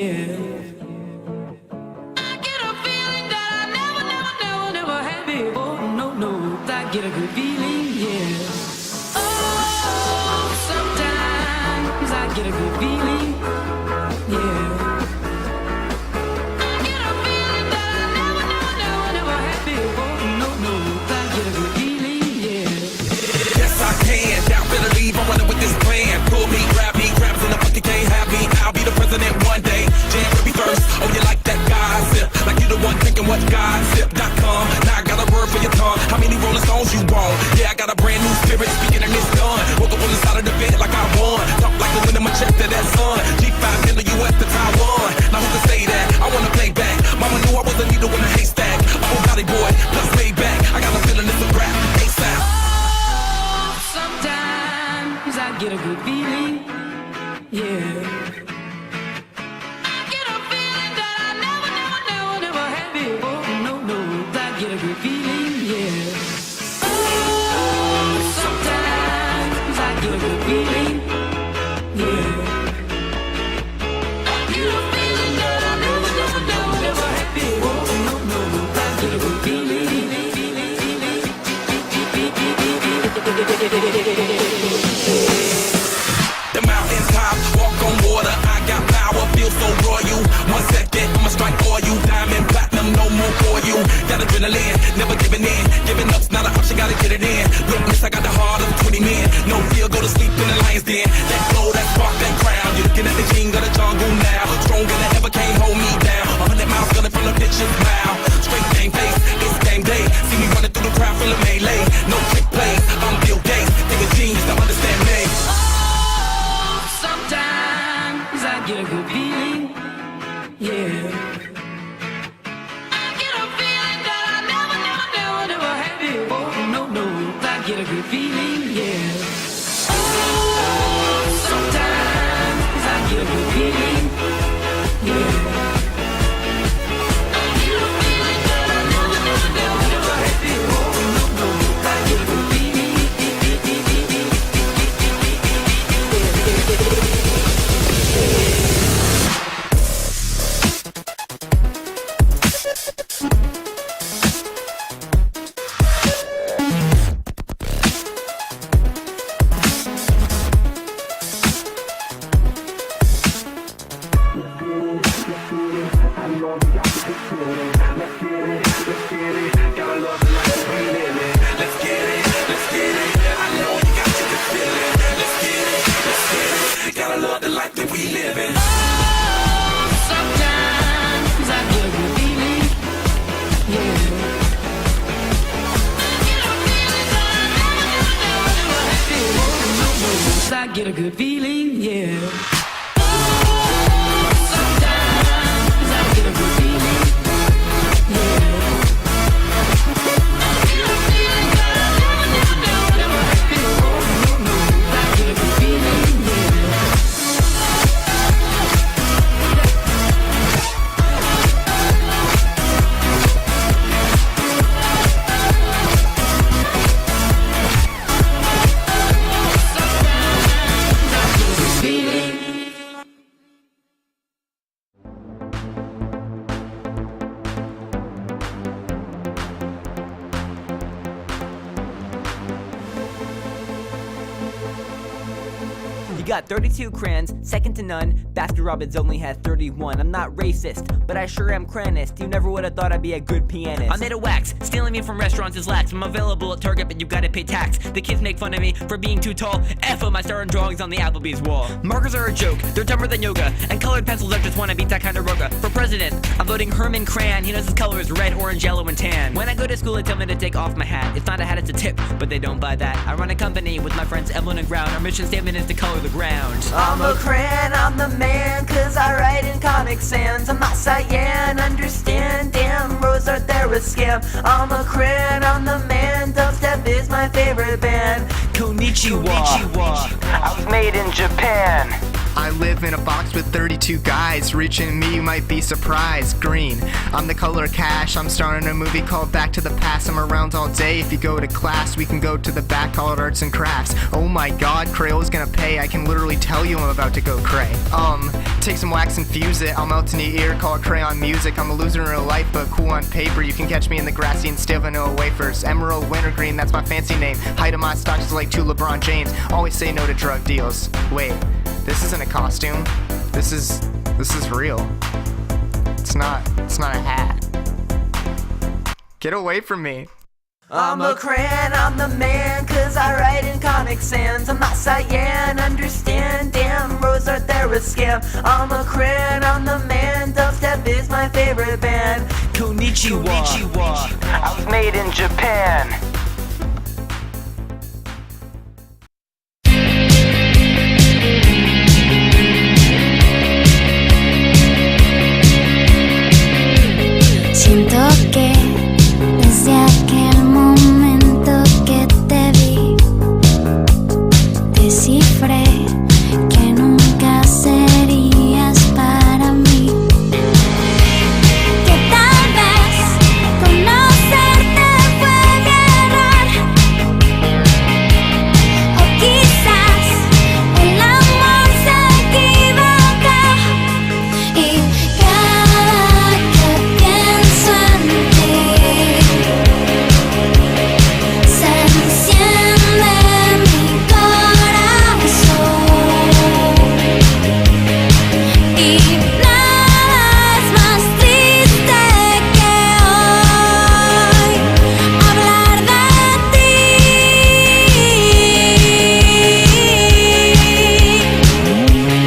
yeah. I get a feeling that I never had before. No, I get a good feeling, yeah. Oh, sometimes I get a good feeling, yeah. I get a feeling that I never had before. No, I get a good feeling, yeah. Yes, I can. Doubt better leave. I'm running with this plan. Pull me, grab in the bucket, can't have me. I'll be the president one day. Jam will be first. Oh, you like that gossip? Like you the one thinking what gossip.com. Now I got a word for your tongue. How many Rolling Stones you want? Yeah, I got a brand new spirit. Speaking and it's done. Woke up on the side of the bed like I won. Talk like the wind in my chest to that sun. G5 in the US to Taiwan. Now who can say that? I wanna play back. Mama knew I was a needle in a haystack. Oh, Valley boy, plus way back. I got a feeling it's a rap. ASAP. Oh, sometimes I get a good feeling, yeah. I get a feeling that I never had before. No, I get a good feeling, yeah. Oh, sometimes I get a good feeling, yeah. I get a feeling that I never had before. No, I get a good feeling. The mountains top, walk on water. I got power, feel so royal. 1 second, I'ma strike for you. Diamond, platinum, no more for you. Got adrenaline, never giving in. Giving up's not an option, gotta get it in. Look, miss, I got the heart of 20 men. No fear, go to sleep in the lion's den. That glow, that spark, that crown. You're looking at the king of the jungle now. Stronger than ever, can't hold me down. 100 miles gunning from the bitch's mouth. Straight game face, it's game day. See me running through the crowd, feeling melee. No trick plays, I'm Bill Gates. Think a genius to understand me. Sometimes I get a good feeling, yeah. I get a feeling that I never had before. No, I get a good feeling, yeah. Oh, sometimes I get a good feeling, yeah. I get a feeling that I never had before. No, I get a good feeling. I get a good feeling, yeah. Sometimes I get a good feeling, yeah. I get a feeling that I never had before. No, I get a good feeling, yeah. You got 32 crayons, second to none. Baskin Robbins only has 31. I'm not racist, but I sure am cranist. You never would have thought I'd be a good pianist. I'm made of wax, stealing me from restaurants is lax. I'm available at Target, but you gotta pay tax. The kids make fun of me for being too tall. F of my starring drawings on the Applebee's wall. Markers are a joke, they're dumber than yoga. And colored pencils are just wanna beat that kind of roga. For president, I'm voting Herman Crayon. He knows his color is red, orange, yellow, and tan. When I go to school, they tell me to take off my hat. It's not a hat, it's a tip, but they don't buy that. I run a company with my friends Evelyn and Ground. Our mission statement is to color the ground. I'm a crayon, I'm the man, cause I write in Comic Sans. I'm not cyan, understand, damn, Rose Art, they're a scam. I'm a crayon, I'm the man, dubstep is my favorite band. Konnichiwa. I was made in Japan. I live in a box with 32 guys. Reaching me, you might be surprised. Green, I'm the color of cash. I'm starting a movie called Back to the Past. I'm around all day. If you go to class, we can go to the back, call it arts and crafts. Oh my god, Crayola's gonna pay. I can literally tell you I'm about to go cray. Take some wax and fuse it. I'll melt in your ear, call it crayon music. I'm a loser in real life, but cool on paper. You can catch me in the grassy and stale vanilla wafers. Emerald, wintergreen, that's my fancy name. Height of my stocks is like 2 LeBron James. Always say no to drug deals. Wait, this isn't a costume. This is real. It's not a hat. Get away from me. I'm a crayon, I'm the man, cause I write in Comic Sans. I'm not cyan, understand, damn, Rose Art, they're a scam. I'm a crayon, I'm the man, dubstep is my favorite band. Konnichiwa. I was made in Japan.